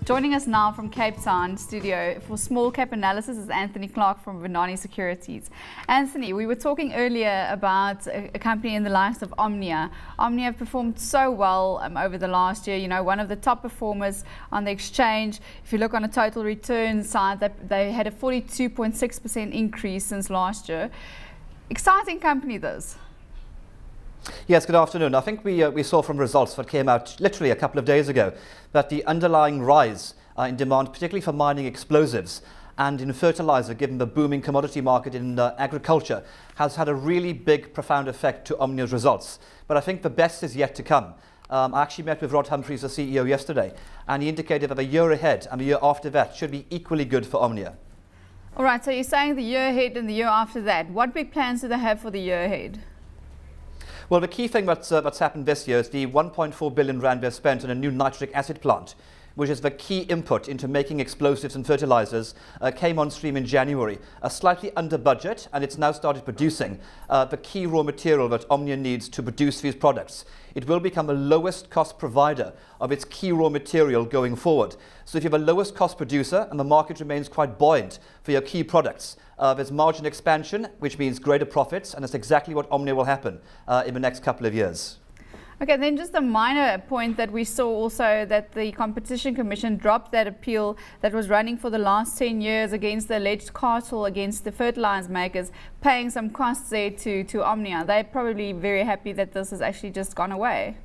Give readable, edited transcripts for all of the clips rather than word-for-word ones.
Joining us now from Cape Town studio for small cap analysis is Anthony Clark from Vunani Securities. Anthony, we were talking earlier about a company in the likes of Omnia. Omnia have performed so well over the last year, you know, one of the top performers on the exchange. If you look on a total return side, they had a 42.6% increase since last year. Exciting company this. Yes, good afternoon. I think we saw from results that came out literally a couple of days ago that the underlying rise in demand, particularly for mining explosives and in fertilizer, given the booming commodity market in agriculture, has had a really big, profound effect to Omnia's results. But I think the best is yet to come. I actually met with Rod Humphries, the CEO, yesterday, and he indicated that the year ahead and the year after that should be equally good for Omnia. All right, so you're saying the year ahead and the year after that. What big plans do they have for the year ahead? Well, the key thing that's happened this year is the 1.4 billion rand they've spent on a new nitric acid plant, which is the key input into making explosives and fertilizers, came on stream in January, slightly under budget, and it's now started producing the key raw material that Omnia needs to produce these products. It will become the lowest cost provider of its key raw material going forward. So if you're the lowest cost producer and the market remains quite buoyant for your key products, there's margin expansion, which means greater profits, and that's exactly what Omnia will happen in the next couple of years. Okay, then just a minor point that we saw also, that the Competition Commission dropped that appeal that was running for the last 10 years against the alleged cartel against the fertilizer makers, paying some costs there to Omnia. They're probably very happy that this has actually just gone away.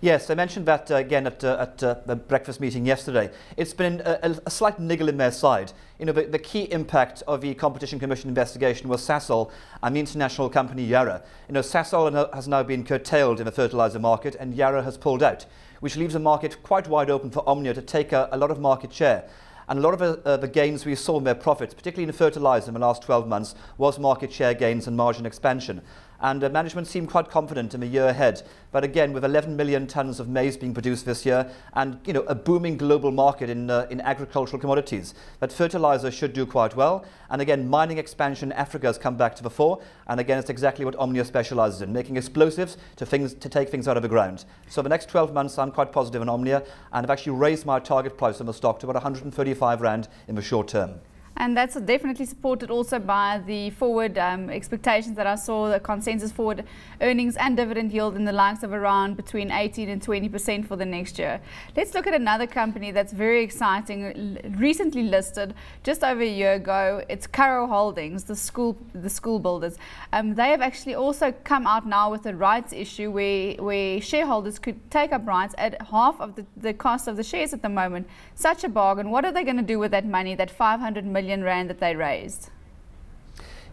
Yes, I mentioned that again at the breakfast meeting yesterday. It's been a slight niggle in their side. You know, the key impact of the Competition Commission investigation was Sasol and the international company Yara. You know, Sasol has now been curtailed in the fertilizer market, and Yara has pulled out, which leaves the market quite wide open for Omnia to take a lot of market share. And a lot of the gains we saw in their profits, particularly in the fertilizer in the last 12 months, was market share gains and margin expansion. And management seemed quite confident in the year ahead. But again, with 11 million tonnes of maize being produced this year, and you know, a booming global market in agricultural commodities, that fertilizer should do quite well. And again, mining expansion in Africa has come back to the fore. And again, it's exactly what Omnia specialises in, making explosives to take things out of the ground. So the next 12 months, I'm quite positive on Omnia, and I've actually raised my target price on the stock to about 135 rand in the short term. And that's definitely supported also by the forward expectations that I saw, the consensus forward earnings and dividend yield in the likes of around between 18 and 20% for the next year. Let's look at another company that's very exciting, recently listed just over a year ago. It's Kruger Holdings, the school builders. They have actually also come out now with a rights issue where shareholders could take up rights at half of the cost of the shares at the moment. Such a bargain. What are they going to do with that money, that 500 million rand that they raised?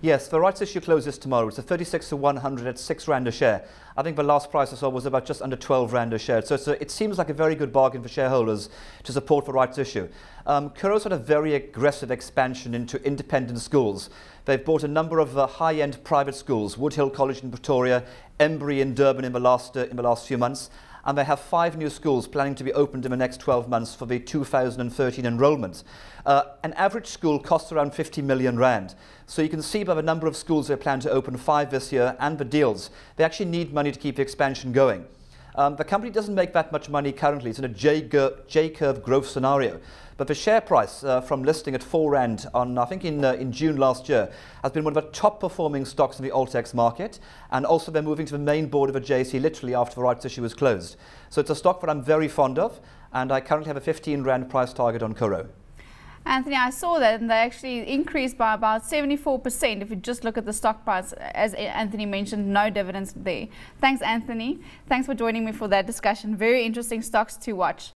Yes, the rights issue closes tomorrow. It's a 36 to 100 at 6 rand a share. I think the last price I saw was about just under 12 rand a share. So it seems like a very good bargain for shareholders to support the rights issue. Kruger's had a very aggressive expansion into independent schools. They've bought a number of high-end private schools, Woodhill College in Pretoria, Embry in Durban in the last few months. And they have 5 new schools planning to be opened in the next 12 months for the 2013 enrolment. An average school costs around 50 million rand. So you can see by the number of schools they plan to open, 5 this year, and the deals, they actually need money to keep the expansion going. The company doesn't make that much money currently. It's in a J-curve growth scenario. But the share price from listing at 4 rand on, I think in June last year, has been one of the top performing stocks in the Altex market. And also they're moving to the main board of the JSE literally after the rights issue was closed. So it's a stock that I'm very fond of, and I currently have a 15 rand price target on Kruger. Anthony, I saw that, and they actually increased by about 74% if you just look at the stock price. As Anthony mentioned, no dividends there. Thanks, Anthony. Thanks for joining me for that discussion. Very interesting stocks to watch.